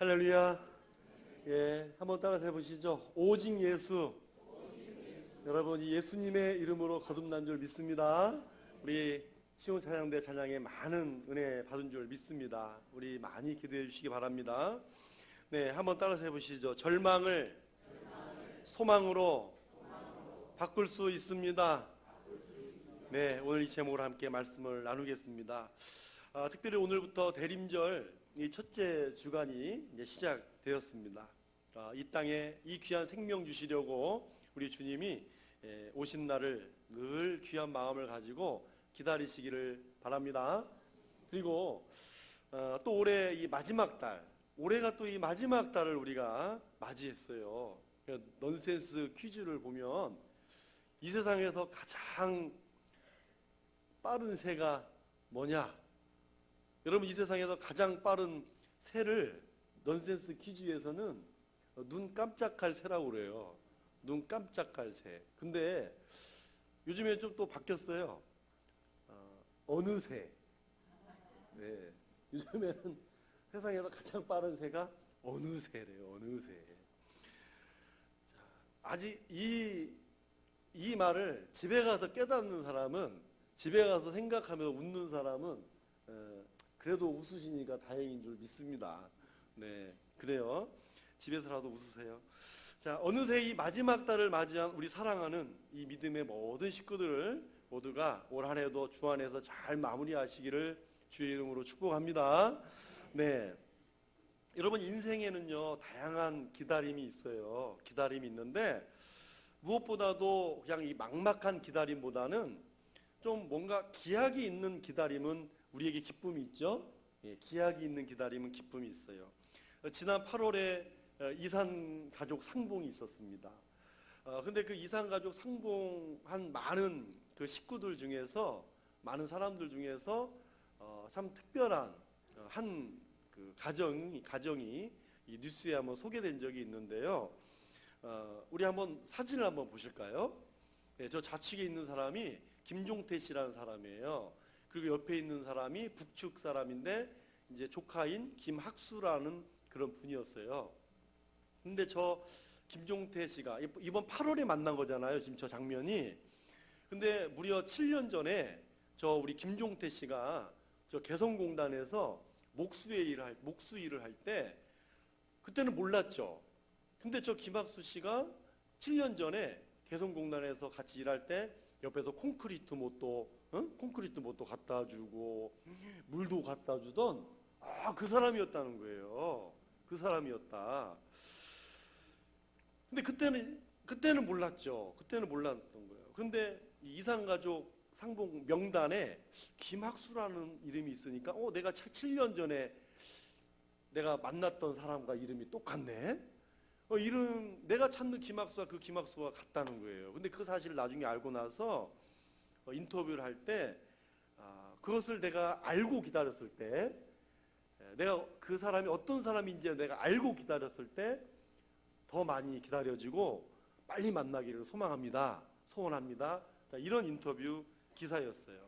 할렐루야. 예, 한번 따라서 해보시죠. 오직 예수. 여러분, 이 예수님의 이름으로 거듭난 줄 믿습니다. 우리 시온 찬양대 찬양에 많은 은혜 받은 줄 믿습니다. 우리 많이 기도해 주시기 바랍니다. 네, 한번 따라서 해보시죠. 절망을 소망으로 바꿀 수 있습니다. 네, 오늘 이 제목으로 함께 말씀을 나누겠습니다. 특별히 오늘부터 대림절 이 첫째 주간이 이제 시작되었습니다. 이 땅에 이 귀한 생명 주시려고 우리 주님이 오신 날을 늘 귀한 마음을 가지고 기다리시기를 바랍니다. 그리고 또 올해 이 마지막 달, 올해가 또 이 마지막 달을 우리가 맞이했어요. 넌센스 퀴즈를 보면 이 세상에서 가장 빠른 새가 뭐냐? 여러분, 이 세상에서 가장 빠른 새를 넌센스 퀴즈에서는 눈 깜짝할 새라고 그래요. 눈 깜짝할 새. 근데 요즘에 좀 또 바뀌었어요. 어느 새. 네. 요즘에는 세상에서 가장 빠른 새가 어느 새래요. 어느 새. 자, 아직 이 말을 집에 가서 깨닫는 사람은, 집에 가서 생각하면서 웃는 사람은 그래도 웃으시니까 다행인 줄 믿습니다. 네, 그래요. 집에서라도 웃으세요. 자, 어느새 이 마지막 달을 맞이한 우리 사랑하는 이 믿음의 모든 식구들 모두가 올 한 해도 주 안에서 잘 마무리하시기를 주의 이름으로 축복합니다. 네, 여러분, 인생에는요 다양한 기다림이 있어요. 기다림이 있는데 무엇보다도 그냥 이 막막한 기다림보다는 좀 뭔가 기약이 있는 기다림은 우리에게 기쁨이 있죠. 예, 기약이 있는 기다림은 기쁨이 있어요. 지난 8월에 이산 가족 상봉이 있었습니다. 근데 그 이산 가족 상봉한 많은 그 식구들 중에서, 많은 사람들 중에서 참 특별한 한 그 가정이 이 뉴스에 한번 소개된 적이 있는데요. 우리 한번 사진을 한번 보실까요? 네, 저 좌측에 있는 사람이 김종태 씨라는 사람이에요. 그리고 옆에 있는 사람이 북측 사람인데 이제 조카인 김학수라는 그런 분이었어요. 근데 저 김종태 씨가 이번 8월에 만난 거잖아요. 지금 저 장면이. 근데 무려 7년 전에 저 우리 김종태 씨가 저 개성공단에서 목수 일을 할 때 그때는 몰랐죠. 근데 저 김학수 씨가 7년 전에 개성공단에서 같이 일할 때 옆에서 콘크리트 못도 갖다 주고 물도 갖다 주던 그 사람이었다는 거예요. 그 사람이었다. 근데 그때는 몰랐죠. 그때는 몰랐던 거예요. 근데 이산가족 상봉 명단에 김학수라는 이름이 있으니까 내가 7년 전에 내가 만났던 사람과 이름이 똑같네. 내가 찾는 김학수와 그 김학수가 같다는 거예요. 근데 그 사실을 나중에 알고 나서 인터뷰를 할 때 그것을 내가 알고 기다렸을 때, 내가 그 사람이 어떤 사람인지 내가 알고 기다렸을 때 더 많이 기다려지고 빨리 만나기를 소원합니다. 이런 인터뷰 기사였어요.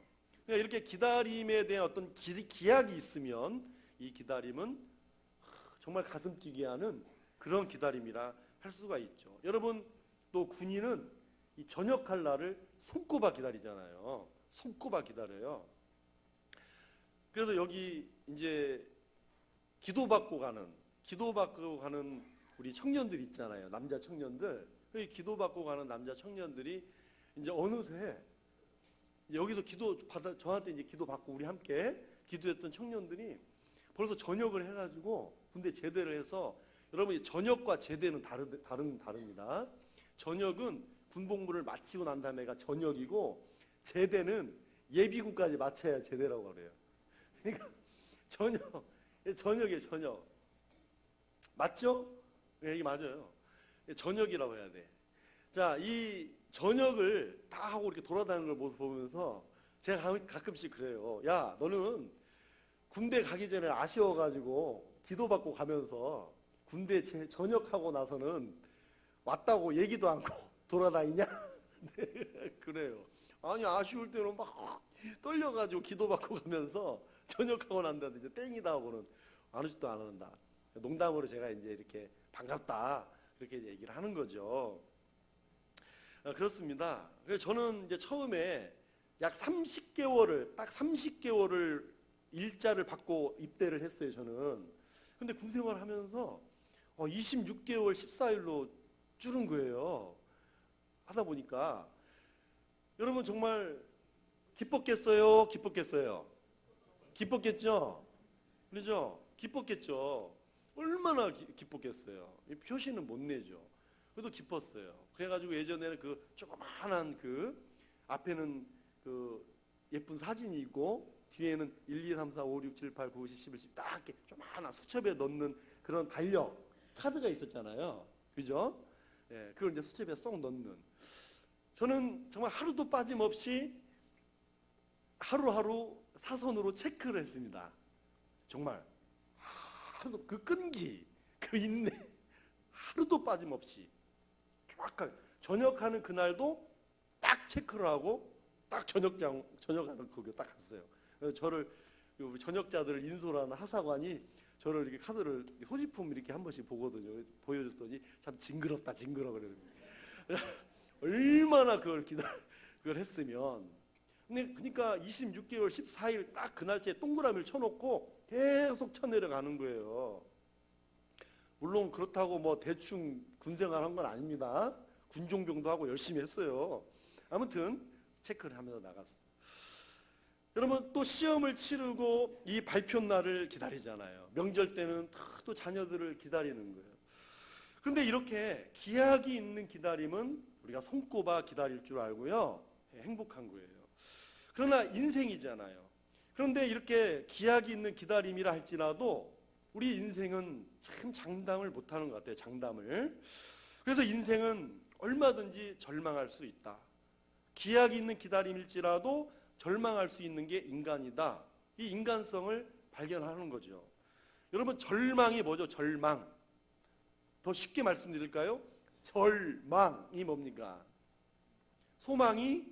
그러니까 이렇게 기다림에 대한 어떤 기약이 있으면 이 기다림은 정말 가슴 뛰게 하는 그런 기다림이라 할 수가 있죠. 여러분, 또 군인은 이 전역할 날을 손꼽아 기다리잖아요. 손꼽아 기다려요. 그래서 여기 이제 기도받고 가는 우리 청년들 있잖아요. 남자 청년들. 이 기도받고 가는 남자 청년들이 이제 어느새 여기서 저한테 이제 기도받고 우리 함께 기도했던 청년들이 벌써 전역을 해가지고 군대 제대를 해서, 여러분, 전역과 제대는 다릅니다. 전역은 군복무를 마치고 난 다음에가 전역이고, 제대는 예비군까지 마쳐야 제대라고 그래요. 그러니까 전역이에요. 전역. 맞죠? 네, 이게 맞아요. 전역이라고 해야 돼. 자, 이 전역을 다 하고 이렇게 돌아다니는 걸 모습 보면서 제가 가끔씩 그래요. 야, 너는 군대 가기 전에 아쉬워가지고 기도받고 가면서 군대 전역하고 나서는 왔다고 얘기도 않고 돌아다니냐? 네, 그래요. 아니, 아쉬울 때는 막 떨려가지고 기도받고 가면서 전역하고 난 다음에 이제 땡이다 하고는 아무 짓도 안 한다. 농담으로 제가 이제 이렇게 반갑다 그렇게 얘기를 하는 거죠. 그렇습니다. 그래서 저는 이제 처음에 약 30개월을 딱 30개월을 일자를 받고 입대를 했어요. 저는. 근데 군생활 하면서 26개월 14일로 줄은 거예요. 하다 보니까 여러분 정말 기뻤겠어요? 기뻤겠어요? 기뻤겠죠? 그렇죠? 기뻤겠죠? 얼마나 기뻤겠어요? 표시는 못 내죠. 그래도 기뻤어요. 그래가지고 예전에는 그 조그마한 그 앞에는 그 예쁜 사진이 있고 뒤에는 1, 2, 3, 4, 5, 6, 7, 8, 9, 10, 11, 12 딱 이렇게 조그마한 수첩에 넣는 그런 달력 카드가 있었잖아요. 그죠? 예, 그걸 이제 수첩에 쏙 넣는. 저는 정말 하루도 빠짐없이 하루하루 사선으로 체크를 했습니다. 정말 하루도 그 끈기, 그 인내 하루도 빠짐없이 정확하게 저녁하는 그날도 딱 체크를 하고 딱 저녁하는 거기 딱 갔어요. 그래서 저를 우리 저녁자들을 인솔하는 하사관이 저를 이렇게 카드를 소지품 이렇게 한 번씩 보거든요. 보여줬더니 참 징그럽다 징그러 그래요. 얼마나 그걸 했으면. 근데 그러니까 26개월 14일 딱 그 날짜에 동그라미를 쳐놓고 계속 쳐내려가는 거예요. 물론 그렇다고 뭐 대충 군생활 한 건 아닙니다. 군종병도 하고 열심히 했어요. 아무튼 체크를 하면서 나갔어요. 여러분 또 시험을 치르고 이 발표 날을 기다리잖아요. 명절 때는 또 자녀들을 기다리는 거예요. 그런데 이렇게 기약이 있는 기다림은 우리가 손꼽아 기다릴 줄 알고요. 행복한 거예요. 그러나 인생이잖아요. 그런데 이렇게 기약이 있는 기다림이라 할지라도 우리 인생은 참 장담을 못하는 것 같아요. 장담을. 그래서 인생은 얼마든지 절망할 수 있다. 기약이 있는 기다림일지라도 절망할 수 있는 게 인간이다. 이 인간성을 발견하는 거죠. 여러분 절망이 뭐죠? 절망. 더 쉽게 말씀드릴까요? 절망이 뭡니까? 소망이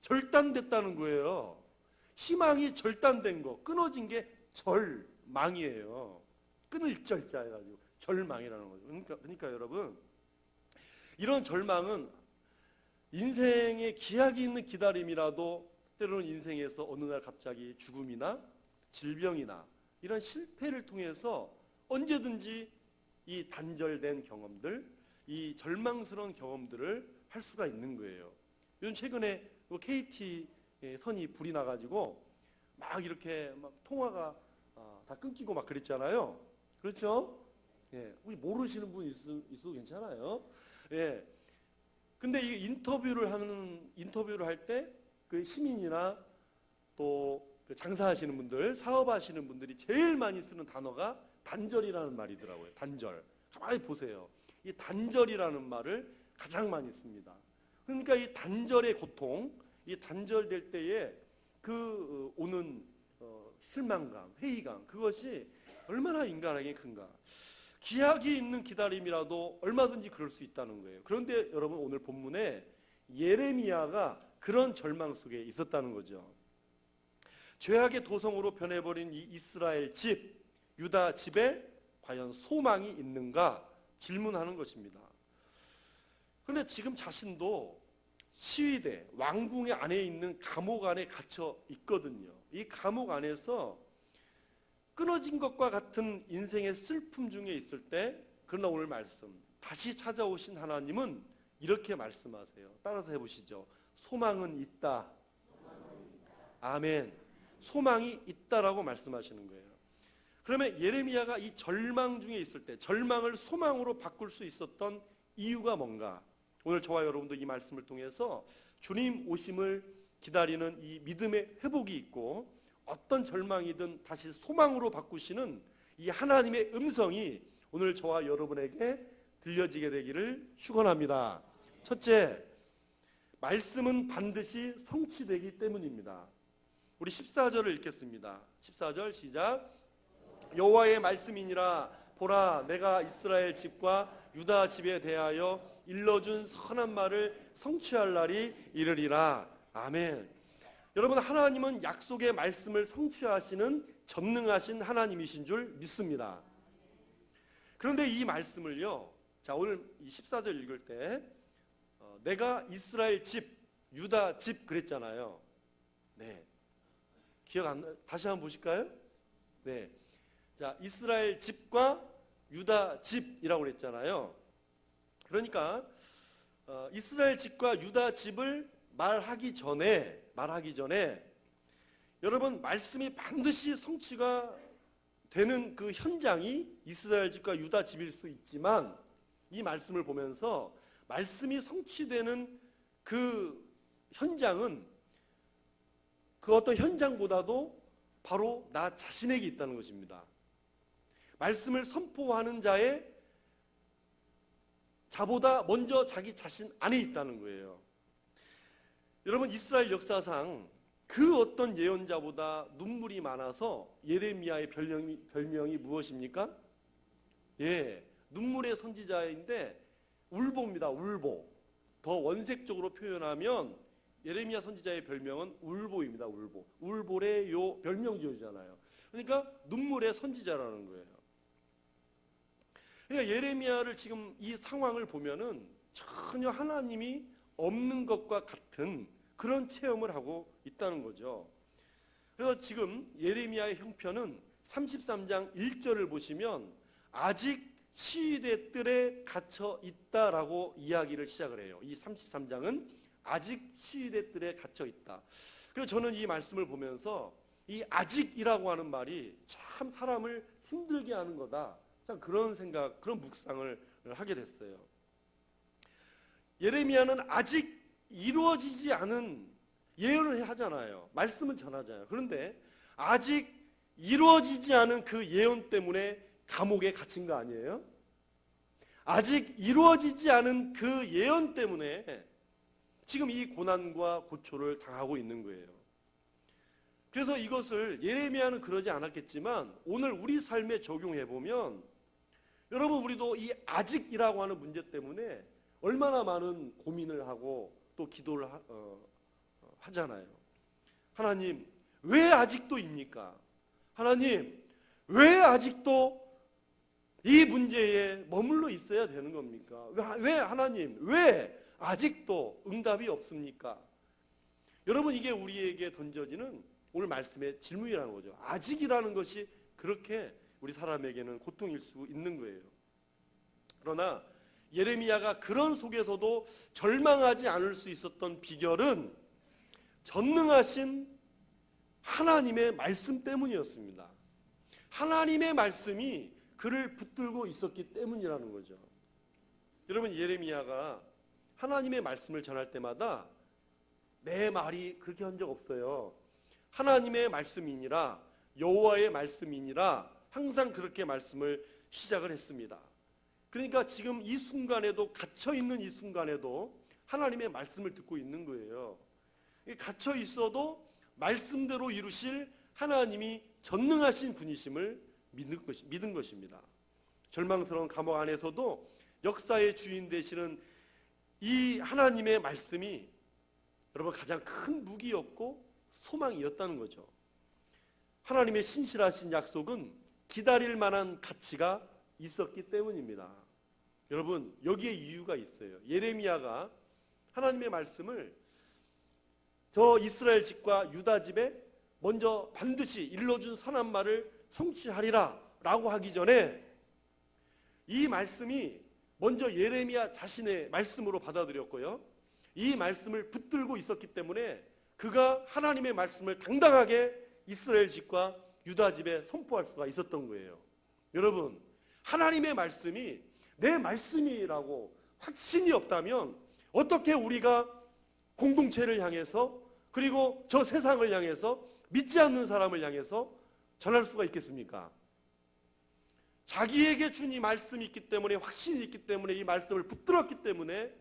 절단됐다는 거예요. 희망이 절단된 거, 끊어진 게 절망이에요. 끊을 절자 해가지고 절망이라는 거죠. 그러니까 여러분 이런 절망은 인생의 기약이 있는 기다림이라도 때로는 인생에서 어느 날 갑자기 죽음이나 질병이나 이런 실패를 통해서 언제든지 이 단절된 경험들, 이 절망스러운 경험들을 할 수가 있는 거예요. 요즘 최근에 KT 선이 불이 나가지고 막 이렇게 막 통화가 다 끊기고 막 그랬잖아요. 그렇죠? 예, 우리 모르시는 분 있어도 괜찮아요. 예. 근데 이 인터뷰를 할 때 그 시민이나 또 그 장사하시는 분들, 사업하시는 분들이 제일 많이 쓰는 단어가 단절이라는 말이더라고요. 단절. 가만히 보세요. 이 단절이라는 말을 가장 많이 씁니다. 그러니까 이 단절의 고통, 이 단절될 때에 그 오는 실망감, 회의감, 그것이 얼마나 인간에게 큰가. 기약이 있는 기다림이라도 얼마든지 그럴 수 있다는 거예요. 그런데 여러분 오늘 본문에 예레미야가 그런 절망 속에 있었다는 거죠. 죄악의 도성으로 변해버린 이 이스라엘 집, 유다 집에 과연 소망이 있는가 질문하는 것입니다. 그런데 지금 자신도 시위대, 왕궁의 안에 있는 감옥 안에 갇혀 있거든요. 이 감옥 안에서 끊어진 것과 같은 인생의 슬픔 중에 있을 때, 그러나 오늘 말씀 다시 찾아오신 하나님은 이렇게 말씀하세요. 따라서 해보시죠. 소망은 있다. 아멘. 소망이 있다라고 말씀하시는 거예요. 그러면 예레미야가 이 절망 중에 있을 때 절망을 소망으로 바꿀 수 있었던 이유가 뭔가? 오늘 저와 여러분도 이 말씀을 통해서 주님 오심을 기다리는 이 믿음의 회복이 있고 어떤 절망이든 다시 소망으로 바꾸시는 이 하나님의 음성이 오늘 저와 여러분에게 들려지게 되기를 축원합니다. 첫째, 말씀은 반드시 성취되기 때문입니다. 우리 14절을 읽겠습니다. 14절 시작. 여호와의 말씀이니라. 보라, 내가 이스라엘 집과 유다 집에 대하여 일러준 선한 말을 성취할 날이 이르리라. 아멘. 여러분, 하나님은 약속의 말씀을 성취하시는 전능하신 하나님이신 줄 믿습니다. 그런데 이 말씀을요, 자, 오늘 이 14절 읽을 때 내가 이스라엘 집, 유다 집 그랬잖아요. 네. 기억 안 나? 다시 한번 보실까요? 네. 자, 이스라엘 집과 유다 집이라고 그랬잖아요. 그러니까 이스라엘 집과 유다 집을 말하기 전에 여러분, 말씀이 반드시 성취가 되는 그 현장이 이스라엘 집과 유다 집일 수 있지만, 이 말씀을 보면서 말씀이 성취되는 그 현장은 그 어떤 현장보다도 바로 나 자신에게 있다는 것입니다. 말씀을 선포하는 자보다 먼저 자기 자신 안에 있다는 거예요. 여러분, 이스라엘 역사상 그 어떤 예언자보다 눈물이 많아서 예레미야의 별명이 무엇입니까? 예, 눈물의 선지자인데 울보입니다. 울보. 더 원색적으로 표현하면 예레미야 선지자의 별명은 울보입니다. 울보. 울보의 요 별명 지어주잖아요. 그러니까 눈물의 선지자라는 거예요. 그러니까 예레미야를 지금 이 상황을 보면은 전혀 하나님이 없는 것과 같은 그런 체험을 하고 있다는 거죠. 그래서 지금 예레미야의 형편은 33장 1절을 보시면 아직 시위대 뜰에 갇혀 있다라고 이야기를 시작을 해요. 이 33장은 아직 시위대 뜰에 갇혀 있다. 그래서 저는 이 말씀을 보면서 이 아직이라고 하는 말이 참 사람을 힘들게 하는 거다. 참 그런 생각, 그런 묵상을 하게 됐어요. 예레미야는 아직 이루어지지 않은 예언을 하잖아요. 말씀은 전하잖아요. 그런데 아직 이루어지지 않은 그 예언 때문에 감옥에 갇힌 거 아니에요? 아직 이루어지지 않은 그 예언 때문에 지금 이 고난과 고초를 당하고 있는 거예요. 그래서 이것을 예레미야는 그러지 않았겠지만 오늘 우리 삶에 적용해 보면 여러분, 우리도 이 아직이라고 하는 문제 때문에 얼마나 많은 고민을 하고 또 기도를 하잖아요. 하나님, 왜 아직도입니까? 하나님, 왜 아직도 이 문제에 머물러 있어야 되는 겁니까? 왜 하나님, 왜 아직도 응답이 없습니까? 여러분, 이게 우리에게 던져지는 오늘 말씀의 질문이라는 거죠. 아직이라는 것이 그렇게 우리 사람에게는 고통일 수 있는 거예요. 그러나 예레미야가 그런 속에서도 절망하지 않을 수 있었던 비결은 전능하신 하나님의 말씀 때문이었습니다. 하나님의 말씀이 그를 붙들고 있었기 때문이라는 거죠. 여러분, 예레미야가 하나님의 말씀을 전할 때마다 내 말이 그렇게 한 적 없어요. 하나님의 말씀이니라, 여호와의 말씀이니라, 항상 그렇게 말씀을 시작을 했습니다. 그러니까 지금 이 순간에도, 갇혀있는 이 순간에도 하나님의 말씀을 듣고 있는 거예요. 갇혀 있어도 말씀대로 이루실 하나님이 전능하신 분이심을 믿은 것입니다. 절망스러운 감옥 안에서도 역사의 주인 되시는 이 하나님의 말씀이 여러분 가장 큰 무기였고 소망이었다는 거죠. 하나님의 신실하신 약속은 기다릴 만한 가치가 있었기 때문입니다. 여러분, 여기에 이유가 있어요. 예레미야가 하나님의 말씀을 저 이스라엘 집과 유다 집에 먼저 반드시 일러준 선한 말을 성취하리라 라고 하기 전에 이 말씀이 먼저 예레미야 자신의 말씀으로 받아들였고요, 이 말씀을 붙들고 있었기 때문에 그가 하나님의 말씀을 당당하게 이스라엘 집과 유다 집에 선포할 수가 있었던 거예요. 여러분, 하나님의 말씀이 내 말씀이라고 확신이 없다면 어떻게 우리가 공동체를 향해서, 그리고 저 세상을 향해서, 믿지 않는 사람을 향해서 전할 수가 있겠습니까? 자기에게 준 이 말씀이 있기 때문에, 확신이 있기 때문에, 이 말씀을 붙들었기 때문에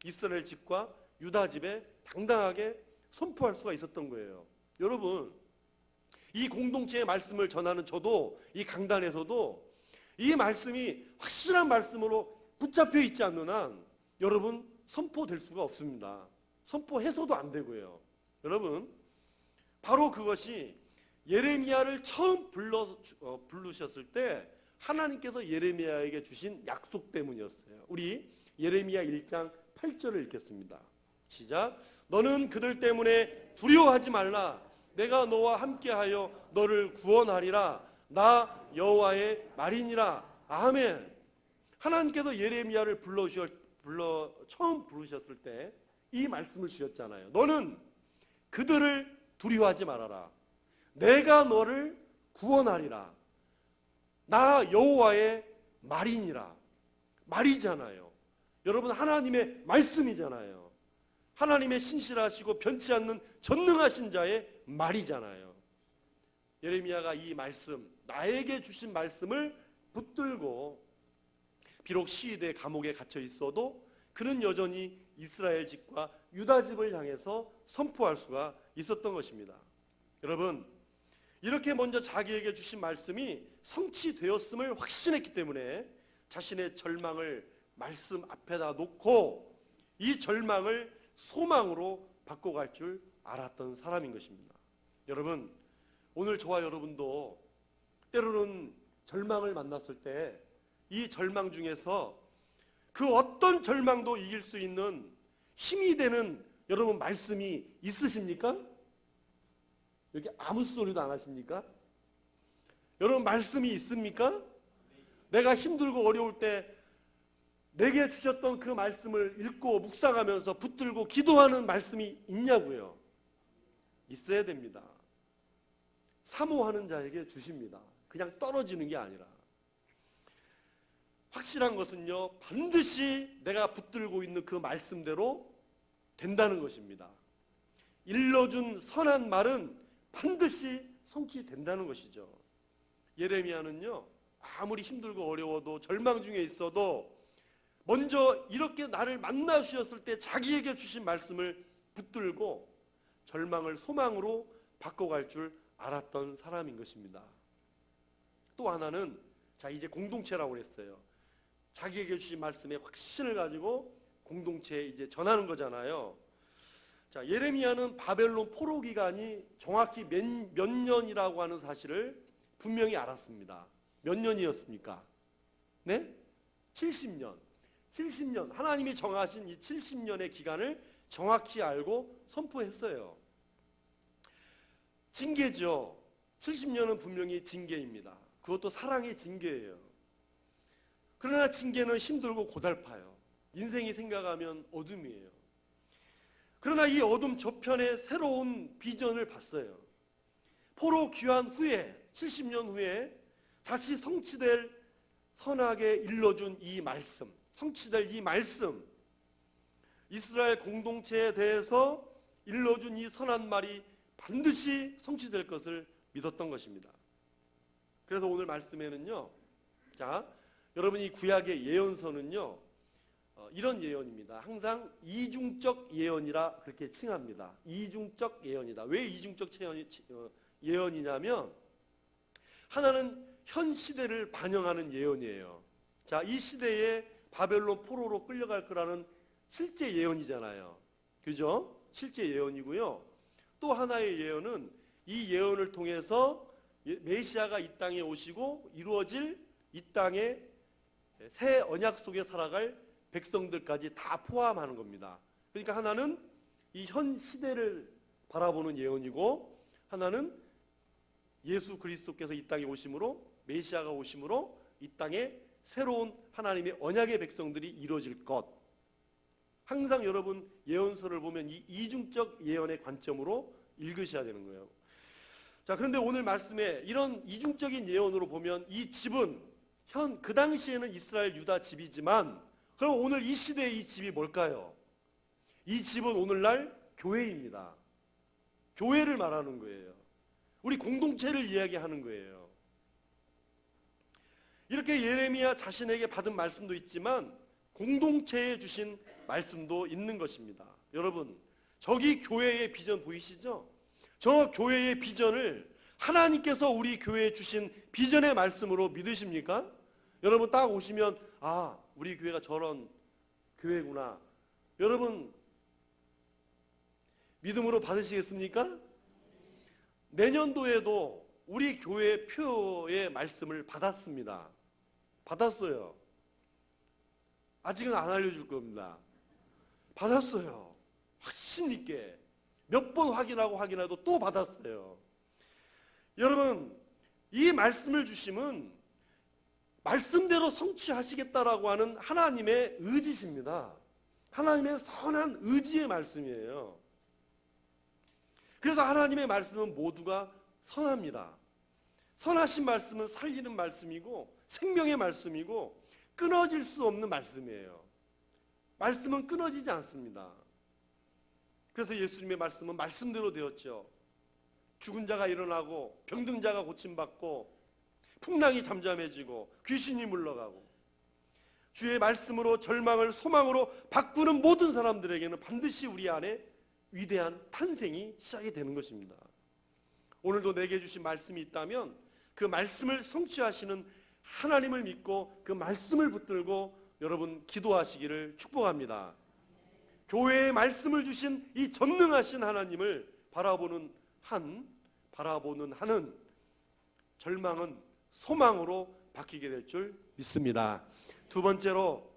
이스라엘 집과 유다 집에 당당하게 선포할 수가 있었던 거예요. 여러분, 이 공동체의 말씀을 전하는 저도, 이 강단에서도 이 말씀이 확실한 말씀으로 붙잡혀 있지 않는 한 여러분 선포될 수가 없습니다. 선포해서도 안 되고요. 여러분, 바로 그것이 예레미야를 처음 부르셨을 때 하나님께서 예레미야에게 주신 약속 때문이었어요. 우리 예레미야 1장 8절을 읽겠습니다. 시작. 너는 그들 때문에 두려워하지 말라. 내가 너와 함께하여 너를 구원하리라. 나 여호와의 말이니라. 아멘. 하나님께서 예레미야를 처음 부르셨을 때 이 말씀을 주셨잖아요. 너는 그들을 두려워하지 말아라. 내가 너를 구원하리라. 나 여호와의 말이니라. 말이잖아요. 여러분, 하나님의 말씀이잖아요. 하나님의 신실하시고 변치 않는 전능하신 자의 말이잖아요. 예레미야가 이 말씀, 나에게 주신 말씀을 붙들고 비록 시위대 감옥에 갇혀 있어도 그는 여전히 이스라엘 집과 유다 집을 향해서 선포할 수가 있었던 것입니다. 여러분, 이렇게 먼저 자기에게 주신 말씀이 성취되었음을 확신했기 때문에 자신의 절망을 말씀 앞에다 놓고 이 절망을 소망으로 바꿔갈 줄 알았던 사람인 것입니다. 여러분, 오늘 저와 여러분도 때로는 절망을 만났을 때 이 절망 중에서 그 어떤 절망도 이길 수 있는 힘이 되는 여러분 말씀이 있으십니까? 이렇게 아무 소리도 안 하십니까? 여러분 말씀이 있습니까? 내가 힘들고 어려울 때 내게 주셨던 그 말씀을 읽고 묵상하면서 붙들고 기도하는 말씀이 있냐고요? 있어야 됩니다. 사모하는 자에게 주십니다. 그냥 떨어지는 게 아니라. 확실한 것은요, 반드시 내가 붙들고 있는 그 말씀대로 된다는 것입니다. 일러준 선한 말은 반드시 성취된다는 것이죠. 예레미야는요, 아무리 힘들고 어려워도 절망 중에 있어도 먼저 이렇게 나를 만나 주셨을 때 자기에게 주신 말씀을 붙들고 절망을 소망으로 바꿔갈 줄 알았던 사람인 것입니다. 또 하나는, 자, 이제 공동체라고 그랬어요. 자기에게 주신 말씀에 확신을 가지고 공동체에 이제 전하는 거잖아요. 자, 예레미야는 바벨론 포로 기간이 정확히 몇 년이라고 하는 사실을 분명히 알았습니다. 몇 년이었습니까? 네? 70년. 70년. 하나님이 정하신 이 70년의 기간을 정확히 알고 선포했어요. 징계죠. 70년은 분명히 징계입니다. 그것도 사랑의 징계예요. 그러나 징계는 힘들고 고달파요. 인생이 생각하면 어둠이에요. 그러나 이 어둠 저편에 새로운 비전을 봤어요. 포로 귀환 후에 70년 후에 다시 성취될 선하게 일러준 이 말씀, 성취될 이 말씀, 이스라엘 공동체에 대해서 일러준 이 선한 말이 반드시 성취될 것을 믿었던 것입니다. 그래서 오늘 말씀에는요, 자, 여러분 이 구약의 예언서는요, 이런 예언입니다. 항상 이중적 예언이라 그렇게 칭합니다. 이중적 예언이다. 왜 이중적 예언이냐면 하나는 현 시대를 반영하는 예언이에요. 자, 이 시대에 바벨론 포로로 끌려갈 거라는 실제 예언이잖아요. 그죠? 실제 예언이고요. 또 하나의 예언은 이 예언을 통해서 메시아가 이 땅에 오시고 이루어질 이 땅의 새 언약 속에 살아갈 백성들까지 다 포함하는 겁니다. 그러니까 하나는 이 현 시대를 바라보는 예언이고 하나는 예수 그리스도께서 이 땅에 오심으로, 메시아가 오심으로 이 땅에 새로운 하나님의 언약의 백성들이 이루어질 것. 항상 여러분 예언서를 보면 이 이중적 예언의 관점으로 읽으셔야 되는 거예요. 자, 그런데 오늘 말씀에 이런 이중적인 예언으로 보면 이 집은 그 당시에는 이스라엘 유다 집이지만 그럼 오늘 이 시대의 이 집이 뭘까요? 이 집은 오늘날 교회입니다. 교회를 말하는 거예요. 우리 공동체를 이야기하는 거예요. 이렇게 예레미야 자신에게 받은 말씀도 있지만 공동체에 주신 말씀도 있는 것입니다. 여러분, 저기 교회의 비전 보이시죠? 저 교회의 비전을 하나님께서 우리 교회에 주신 비전의 말씀으로 믿으십니까? 여러분 딱 오시면 아, 우리 교회가 저런 교회구나. 여러분 믿음으로 받으시겠습니까? 내년도에도 우리 교회 표의 말씀을 받았습니다. 받았어요. 아직은 안 알려줄 겁니다. 받았어요. 확신 있게 몇 번 확인하고 또 받았어요. 여러분, 이 말씀을 주심은 말씀대로 성취하시겠다라고 하는 하나님의 의지십니다. 하나님의 선한 의지의 말씀이에요. 그래서 하나님의 말씀은 모두가 선합니다. 선하신 말씀은 살리는 말씀이고 생명의 말씀이고 끊어질 수 없는 말씀이에요. 말씀은 끊어지지 않습니다. 그래서 예수님의 말씀은 말씀대로 되었죠. 죽은 자가 일어나고 병든 자가 고침받고 풍랑이 잠잠해지고 귀신이 물러가고 주의 말씀으로 절망을 소망으로 바꾸는 모든 사람들에게는 반드시 우리 안에 위대한 탄생이 시작이 되는 것입니다. 오늘도 내게 주신 말씀이 있다면 그 말씀을 성취하시는 하나님을 믿고 그 말씀을 붙들고 여러분 기도하시기를 축복합니다. 교회의 말씀을 주신 이 전능하신 하나님을 바라보는 한은 절망은 소망으로 바뀌게 될 줄 믿습니다. 두 번째로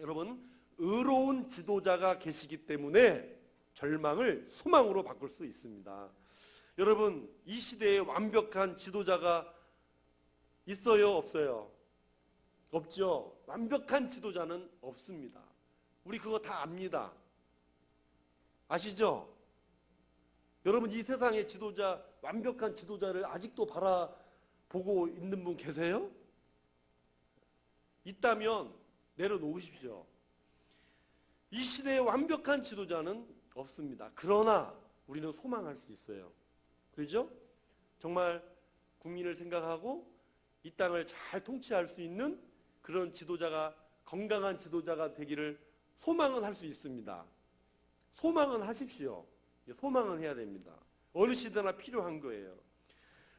여러분, 의로운 지도자가 계시기 때문에 절망을 소망으로 바꿀 수 있습니다. 여러분, 이 시대에 완벽한 지도자가 있어요, 없어요? 없죠. 완벽한 지도자는 없습니다. 우리 그거 다 압니다. 아시죠? 여러분, 이 세상의 지도자, 완벽한 지도자를 아직도 바라보고 있는 분 계세요? 있다면 내려놓으십시오. 이 시대의 완벽한 지도자는 없습니다. 그러나 우리는 소망할 수 있어요. 그렇죠? 정말 국민을 생각하고 이 땅을 잘 통치할 수 있는 그런 지도자가, 건강한 지도자가 되기를 소망은 할 수 있습니다. 소망은 하십시오. 소망은 해야 됩니다. 어느 시대나 필요한 거예요.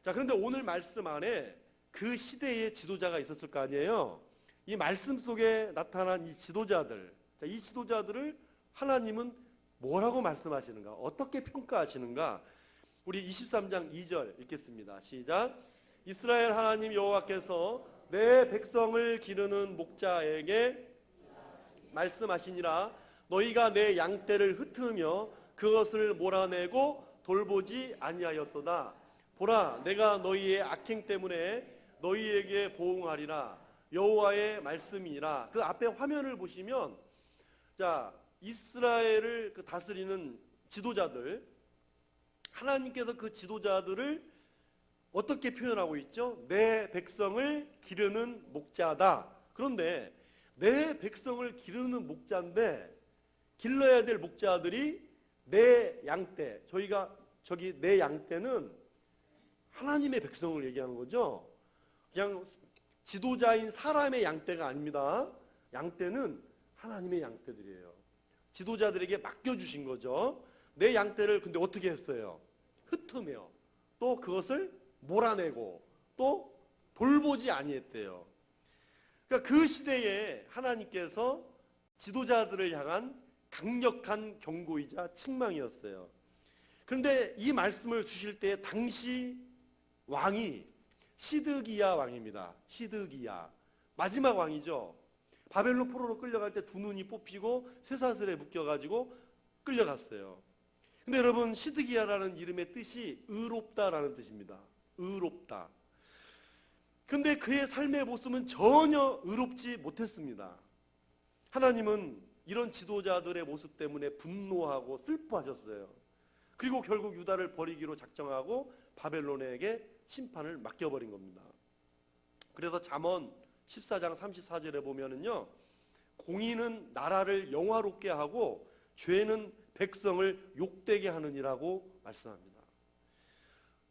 자, 그런데 오늘 말씀 안에 그 시대의 지도자가 있었을 거 아니에요. 이 말씀 속에 나타난 이 지도자들, 이 지도자들을 하나님은 뭐라고 말씀하시는가, 어떻게 평가하시는가. 우리 23장 2절 읽겠습니다. 시작. 이스라엘 하나님 여호와께서 내 백성을 기르는 목자에게 말씀하시니라. 너희가 내 양떼를 흩으며 그것을 몰아내고 돌보지 아니하였도다. 보라, 내가 너희의 악행 때문에 너희에게 보응하리라. 여호와의 말씀이라. 그 앞에 화면을 보시면, 자, 이스라엘을 다스리는 지도자들, 하나님께서 그 지도자들을 어떻게 표현하고 있죠? 내 백성을 기르는 목자다. 그런데 내 백성을 기르는 목자인데, 길러야 될 목자들이 내 양떼, 저기 내 양떼는 하나님의 백성을 얘기하는 거죠. 그냥 지도자인 사람의 양떼가 아닙니다. 양떼는 하나님의 양떼들이에요. 지도자들에게 맡겨주신 거죠. 내 양떼를 근데 어떻게 했어요? 흩으며 또 그것을 몰아내고 또 돌보지 아니했대요. 그러니까 그 시대에 하나님께서 지도자들을 향한 강력한 경고이자 책망이었어요. 그런데 이 말씀을 주실 때 당시 왕이 시드기야 왕입니다. 시드기야, 마지막 왕이죠. 바벨론 포로로 끌려갈 때 두 눈이 뽑히고 쇠사슬에 묶여가지고 끌려갔어요. 근데 여러분, 시드기야라는 이름의 뜻이 의롭다라는 뜻입니다. 의롭다. 근데 그의 삶의 모습은 전혀 의롭지 못했습니다. 하나님은 이런 지도자들의 모습 때문에 분노하고 슬퍼하셨어요. 그리고 결국 유다를 버리기로 작정하고 바벨론에게 심판을 맡겨버린 겁니다. 그래서 잠언 14장 34절에 보면은요, 공의는 나라를 영화롭게 하고 죄는 백성을 욕되게 하느니라고 말씀합니다.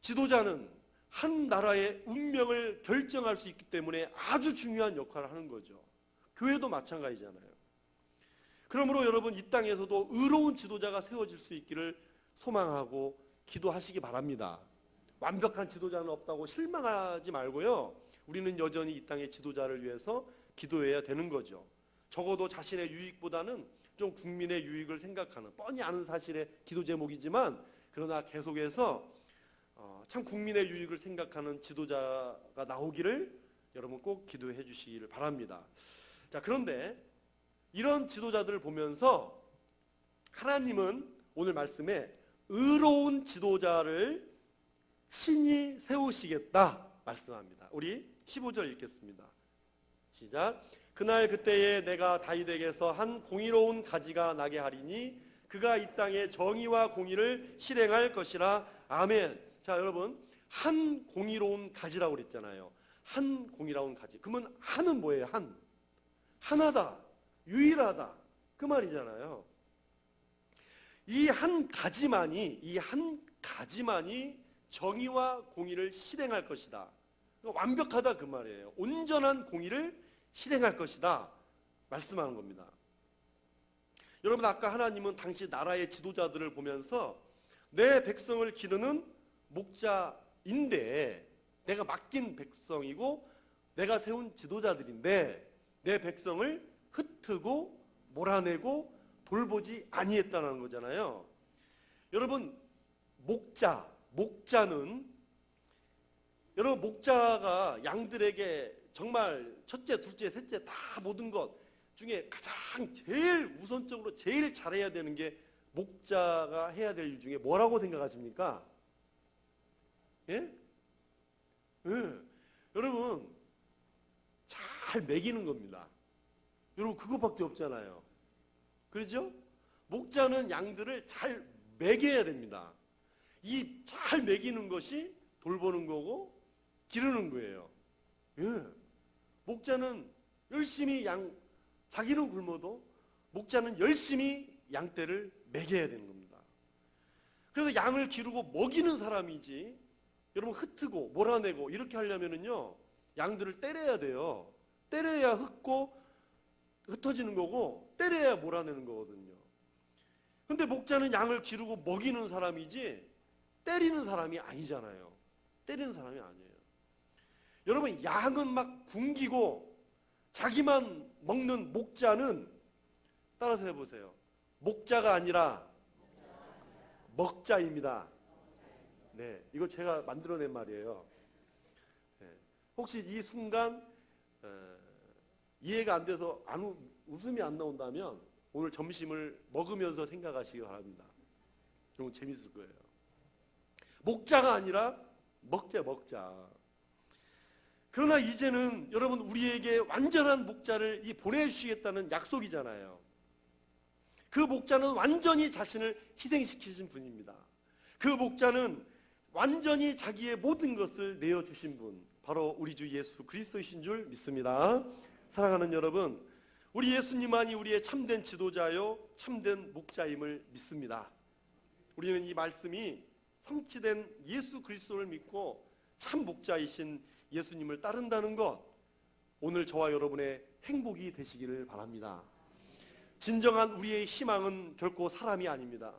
지도자는 한 나라의 운명을 결정할 수 있기 때문에 아주 중요한 역할을 하는 거죠. 교회도 마찬가지잖아요. 그러므로 여러분, 이 땅에서도 의로운 지도자가 세워질 수 있기를 소망하고 기도하시기 바랍니다. 완벽한 지도자는 없다고 실망하지 말고요, 우리는 여전히 이 땅의 지도자를 위해서 기도해야 되는 거죠. 적어도 자신의 유익보다는 좀 국민의 유익을 생각하는, 뻔히 아는 사실의 기도 제목이지만, 그러나 계속해서 참 국민의 유익을 생각하는 지도자가 나오기를 여러분 꼭 기도해 주시기를 바랍니다. 자, 그런데 이런 지도자들을 보면서 하나님은 오늘 말씀에 의로운 지도자를 친히 세우시겠다 말씀합니다. 우리 15절 읽겠습니다. 시작. 그날 그때에 내가 다윗에게서 한 공의로운 가지가 나게 하리니 그가 이 땅에 정의와 공의를 실행할 것이라. 아멘. 자, 여러분, 한 공의로운 가지라고 그랬잖아요. 한 공의로운 가지. 그러면 한은 뭐예요? 한. 하나다. 유일하다. 그 말이잖아요. 이 한 가지만이 정의와 공의를 실행할 것이다. 완벽하다 그 말이에요. 온전한 공의를 실행할 것이다 말씀하는 겁니다. 여러분, 아까 하나님은 당시 나라의 지도자들을 보면서 내 백성을 기르는 목자인데, 내가 맡긴 백성이고 내가 세운 지도자들인데 내 백성을 흩트고 몰아내고 돌보지 아니했다는 거잖아요. 여러분, 목자는 여러분, 목자가 양들에게 정말 첫째, 둘째, 셋째 다 모든 것 중에 가장 제일 우선적으로 제일 잘해야 되는 게 목자가 해야 될 일 중에 뭐라고 생각하십니까? 예? 여러분, 잘 먹이는 겁니다. 여러분, 그것밖에 없잖아요. 그렇죠? 목자는 양들을 잘 먹여야 됩니다. 이 잘 먹이는 것이 돌보는 거고 기르는 거예요. 예. 목자는 열심히 자기는 굶어도 목자는 열심히 양떼를 먹여야 되는 겁니다. 그래서 양을 기르고 먹이는 사람이지, 여러분, 흩트고 몰아내고 이렇게 하려면은요, 양들을 때려야 돼요. 때려야 흩어지는 거고 때려야 몰아내는 거거든요. 근데 목자는 양을 기르고 먹이는 사람이지 때리는 사람이 아니잖아요. 때리는 사람이 아니에요. 여러분, 양은 막 굶기고 자기만 먹는 목자는, 따라서 해보세요. 목자가 아니라 먹자입니다. 네, 이거 제가 만들어낸 말이에요. 네, 혹시 이 순간 이해가 안 돼서 웃음이 안 나온다면 오늘 점심을 먹으면서 생각하시기 바랍니다. 그럼 재밌을 거예요. 목자가 아니라 먹자. 그러나 이제는 여러분, 우리에게 완전한 목자를 보내주시겠다는 약속이잖아요. 그 목자는 완전히 자신을 희생시키신 분입니다. 그 목자는 완전히 자기의 모든 것을 내어주신 분, 바로 우리 주 예수 그리스도이신 줄 믿습니다. 사랑하는 여러분, 우리 예수님만이 우리의 참된 지도자요 참된 목자임을 믿습니다. 우리는 이 말씀이 성취된 예수 그리스도를 믿고 참 목자이신 예수님을 따른다는 것, 오늘 저와 여러분의 행복이 되시기를 바랍니다. 진정한 우리의 희망은 결코 사람이 아닙니다.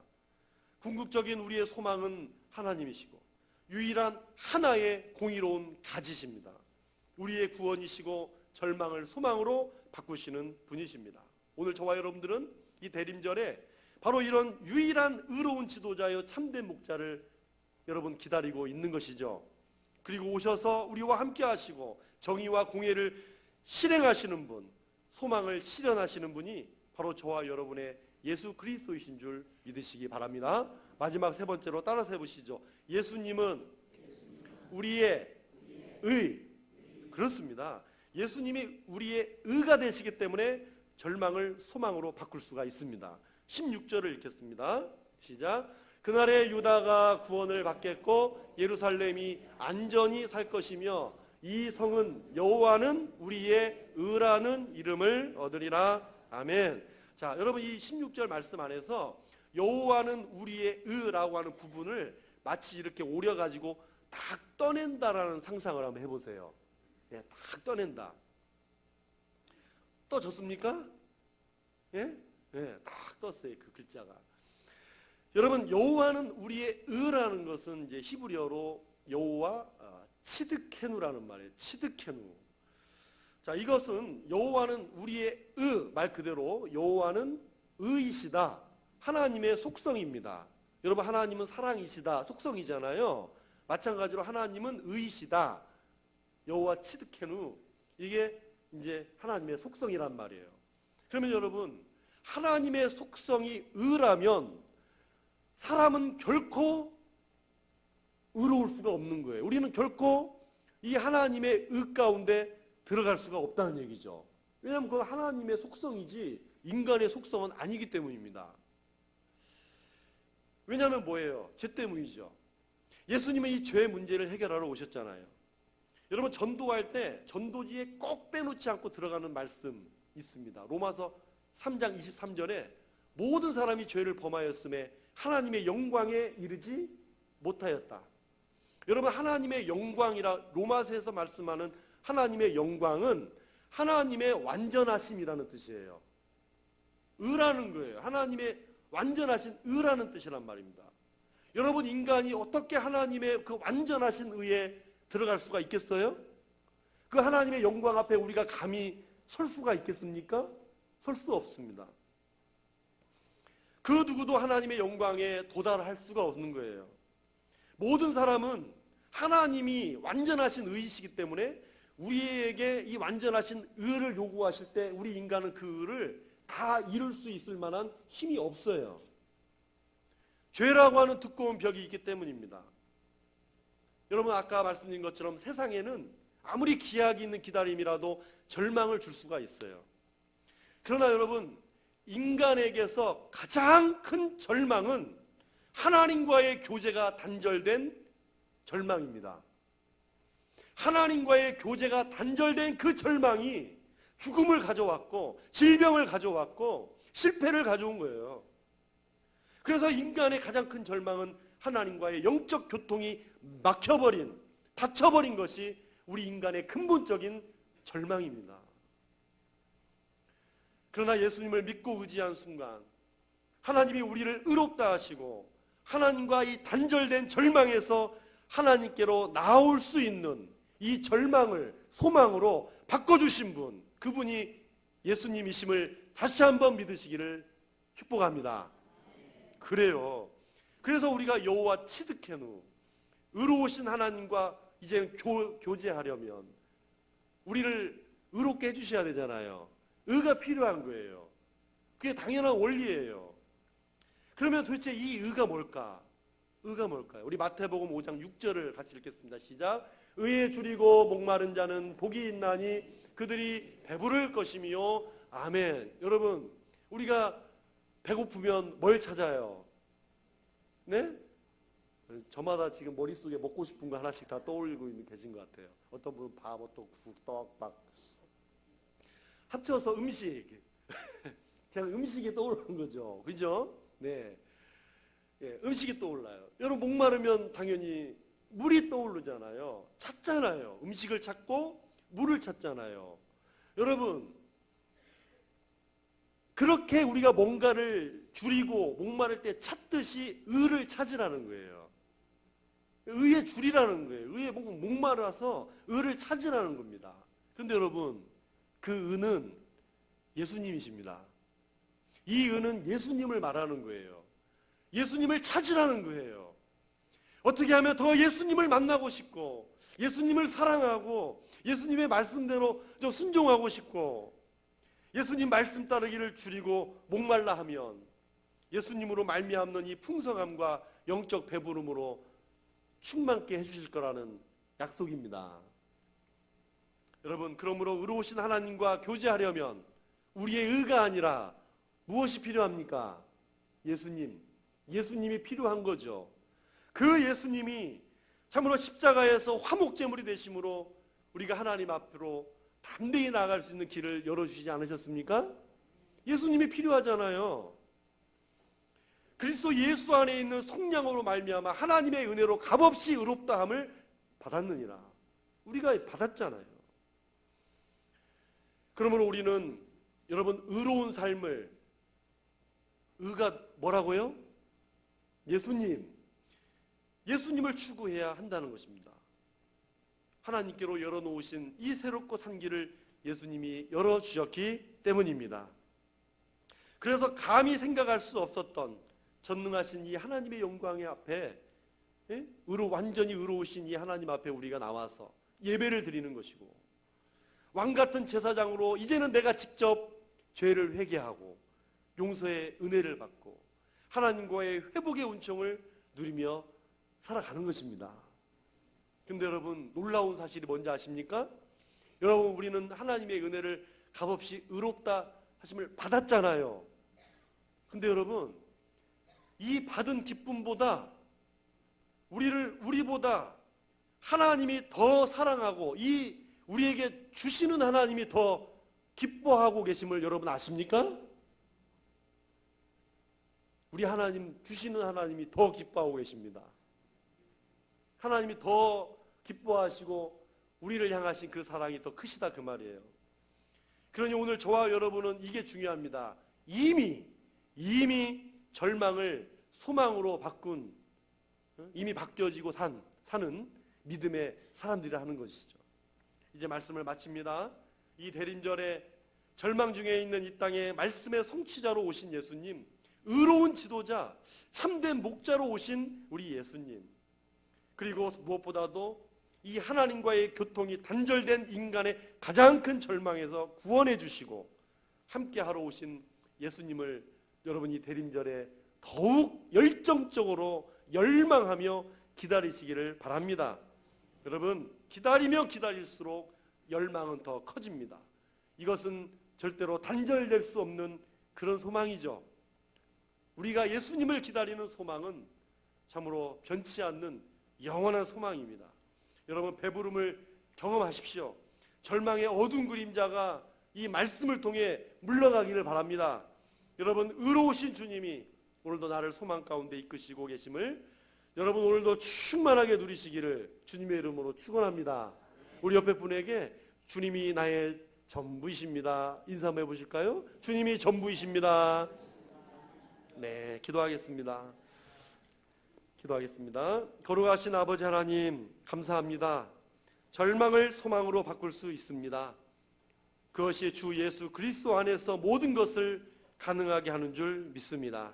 궁극적인 우리의 소망은 하나님이시고 유일한 하나의 공의로운 가지십니다. 우리의 구원이시고 절망을 소망으로 바꾸시는 분이십니다. 오늘 저와 여러분들은 이 대림절에 바로 이런 유일한 의로운 지도자여 참된 목자를 여러분 기다리고 있는 것이죠. 그리고 오셔서 우리와 함께 하시고 정의와 공의를 실행하시는 분, 소망을 실현하시는 분이 바로 저와 여러분의 예수 그리스도이신 줄 믿으시기 바랍니다. 마지막 세 번째로 따라서 해보시죠. 예수님은 우리의 의. 그렇습니다. 예수님이 우리의 의가 되시기 때문에 절망을 소망으로 바꿀 수가 있습니다. 16절을 읽겠습니다. 시작. 그날에 유다가 구원을 받겠고 예루살렘이 안전히 살 것이며 이 성은 여호와는 우리의 의라는 이름을 얻으리라. 아멘. 자, 여러분, 이 16절 말씀 안에서 여호와는 우리의 의라고 하는 부분을 마치 이렇게 오려가지고 딱 떠낸다라는 상상을 한번 해보세요. 예, 딱 떠낸다. 떠졌습니까? 예? 예, 딱 떴어요. 그 글자가. 여러분, 여호와는 우리의 의라는 것은 이제 히브리어로 여호와 치드케누라는 말이에요. 치드케누. 자, 이것은 여호와는 우리의 의, 말 그대로 여호와는 의이시다. 하나님의 속성입니다. 여러분, 하나님은 사랑이시다. 속성이잖아요. 마찬가지로 하나님은 의이시다. 여호와 치드케누, 이게 이제 하나님의 속성이란 말이에요. 그러면 여러분, 하나님의 속성이 의라면 사람은 결코 의로울 수가 없는 거예요. 우리는 결코 이 하나님의 의 가운데 들어갈 수가 없다는 얘기죠. 왜냐하면 그건 하나님의 속성이지 인간의 속성은 아니기 때문입니다. 왜냐하면 뭐예요? 죄 때문이죠. 예수님은 이 죄의 문제를 해결하러 오셨잖아요. 여러분, 전도할 때 전도지에 꼭 빼놓지 않고 들어가는 말씀 있습니다. 로마서 3장 23절에 모든 사람이 죄를 범하였음에 하나님의 영광에 이르지 못하였다. 여러분, 하나님의 영광이라 로마서에서 말씀하는 하나님의 영광은 하나님의 완전하심이라는 뜻이에요. 의라는 거예요. 하나님의 완전하신 의라는 뜻이란 말입니다. 여러분, 인간이 어떻게 하나님의 그 완전하신 의에 들어갈 수가 있겠어요? 그 하나님의 영광 앞에 우리가 감히 설 수가 있겠습니까? 설 수 없습니다. 그 누구도 하나님의 영광에 도달할 수가 없는 거예요. 모든 사람은 하나님이 완전하신 의이시기 때문에 우리에게 이 완전하신 의를 요구하실 때 우리 인간은 그 의를 다 이룰 수 있을 만한 힘이 없어요. 죄라고 하는 두꺼운 벽이 있기 때문입니다. 여러분, 아까 말씀드린 것처럼 세상에는 아무리 기약이 있는 기다림이라도 절망을 줄 수가 있어요. 그러나 여러분, 인간에게서 가장 큰 절망은 하나님과의 교제가 단절된 절망입니다. 하나님과의 교제가 단절된 그 절망이 죽음을 가져왔고 질병을 가져왔고 실패를 가져온 거예요. 그래서 인간의 가장 큰 절망은 하나님과의 영적 교통이 막혀버린, 닫혀버린 것이 우리 인간의 근본적인 절망입니다. 그러나 예수님을 믿고 의지한 순간 하나님이 우리를 의롭다 하시고 하나님과 이 단절된 절망에서 하나님께로 나올 수 있는 이 절망을 소망으로 바꿔주신 분, 그분이 예수님이심을 다시 한번 믿으시기를 축복합니다. 그래요. 그래서 우리가 여호와 치드케누, 의로우신 하나님과 이제 교제하려면 우리를 의롭게 해주셔야 되잖아요. 의가 필요한 거예요. 그게 당연한 원리예요. 그러면 도대체 이 의가 뭘까? 의가 뭘까요? 우리 마태복음 5장 6절을 같이 읽겠습니다. 시작. 의에 줄이고 목마른 자는 복이 있나니 그들이 배부를 것이며. 아멘. 여러분, 우리가 배고프면 뭘 찾아요? 네? 저마다 지금 머릿속에 먹고 싶은 거 하나씩 다 떠올리고 있는 계신 것 같아요. 어떤 분은 밥, 어떤 국, 떡, 막 합쳐서 음식. 그냥 음식이 떠오르는 거죠. 그죠? 네. 예, 음식이 떠올라요. 여러분, 목마르면 당연히 물이 떠오르잖아요. 찾잖아요. 음식을 찾고 물을 찾잖아요. 여러분, 그렇게 우리가 뭔가를 줄이고 목마를 때 찾듯이 의를 찾으라는 거예요. 의에 줄이라는 거예요. 의에 목마라서 의를 찾으라는 겁니다. 그런데 여러분, 그 의는 예수님이십니다. 이 의는 예수님을 말하는 거예요. 예수님을 찾으라는 거예요. 어떻게 하면 더 예수님을 만나고 싶고 예수님을 사랑하고 예수님의 말씀대로 좀 순종하고 싶고 예수님 말씀 따르기를 줄이고 목말라 하면 예수님으로 말미암는 이 풍성함과 영적 배부름으로 충만케 해주실 거라는 약속입니다. 여러분, 그러므로 의로우신 하나님과 교제하려면 우리의 의가 아니라 무엇이 필요합니까? 예수님이 필요한 거죠. 그 예수님이 참으로 십자가에서 화목제물이 되심으로 우리가 하나님 앞으로 담대히 나아갈 수 있는 길을 열어주시지 않으셨습니까? 예수님이 필요하잖아요. 그리스도 예수 안에 있는 속량으로 말미암아 하나님의 은혜로 값없이 의롭다함을 받았느니라. 우리가 받았잖아요. 그러므로 우리는 여러분, 의로운 삶을, 의가 뭐라고요? 예수님을 추구해야 한다는 것입니다. 하나님께로 열어놓으신 이 새롭고 산 길을 예수님이 열어주셨기 때문입니다. 그래서 감히 생각할 수 없었던 전능하신 이 하나님의 영광의 앞에 완전히 의로우신 이 하나님 앞에 우리가 나와서 예배를 드리는 것이고, 왕같은 제사장으로 이제는 내가 직접 죄를 회개하고 용서의 은혜를 받고 하나님과의 회복의 은총을 누리며 살아가는 것입니다. 그런데 여러분, 놀라운 사실이 뭔지 아십니까? 여러분, 우리는 하나님의 은혜를 값없이 의롭다 하심을 받았잖아요. 근데 여러분, 이 받은 기쁨보다 우리보다 하나님이 더 사랑하고 이 우리에게 주시는 하나님이 더 기뻐하고 계심을 여러분 아십니까? 우리 하나님, 주시는 하나님이 더 기뻐하고 계십니다. 하나님이 더 기뻐하시고 우리를 향하신 그 사랑이 더 크시다, 그 말이에요. 그러니 오늘 저와 여러분은 이게 중요합니다. 이미 절망을 소망으로 바꾼, 이미 바뀌어지고 사는 믿음의 사람들이라 하는 것이죠. 이제 말씀을 마칩니다. 이 대림절에 절망 중에 있는 이 땅에 말씀의 성취자로 오신 예수님, 의로운 지도자, 참된 목자로 오신 우리 예수님, 그리고 무엇보다도 이 하나님과의 교통이 단절된 인간의 가장 큰 절망에서 구원해 주시고 함께 하러 오신 예수님을 여러분이 대림절에 더욱 열정적으로 열망하며 기다리시기를 바랍니다. 여러분, 기다리면 기다릴수록 열망은 더 커집니다. 이것은 절대로 단절될 수 없는 그런 소망이죠. 우리가 예수님을 기다리는 소망은 참으로 변치 않는 영원한 소망입니다. 여러분, 배부름을 경험하십시오. 절망의 어두운 그림자가 이 말씀을 통해 물러가기를 바랍니다. 여러분, 의로우신 주님이 오늘도 나를 소망 가운데 이끄시고 계심을 여러분 오늘도 충만하게 누리시기를 주님의 이름으로 축원합니다. 우리 옆에 분에게 주님이 나의 전부이십니다. 인사 한번 해보실까요? 주님이 전부이십니다. 네, 기도하겠습니다. 거룩하신 아버지 하나님, 감사합니다. 절망을 소망으로 바꿀 수 있습니다. 그것이 주 예수 그리스도 안에서 모든 것을 가능하게 하는 줄 믿습니다.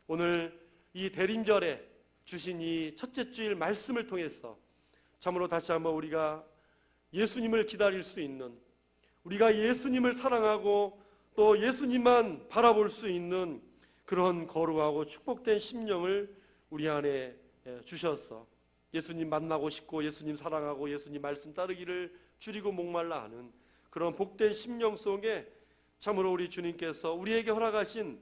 오늘 이 대림절에 주신 이 첫째 주일 말씀을 통해서 참으로 다시 한번 우리가 예수님을 기다릴 수 있는, 우리가 예수님을 사랑하고 또 예수님만 바라볼 수 있는 그런 거룩하고 축복된 심령을 우리 안에 주셔서 예수님 만나고 싶고 예수님 사랑하고 예수님 말씀 따르기를 줄이고 목말라 하는 그런 복된 심령 속에 참으로 우리 주님께서 우리에게 허락하신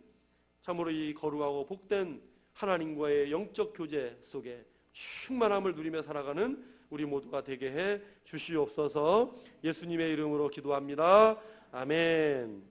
참으로 이 거룩하고 복된 하나님과의 영적 교제 속에 충만함을 누리며 살아가는 우리 모두가 되게 해 주시옵소서. 예수님의 이름으로 기도합니다. 아멘.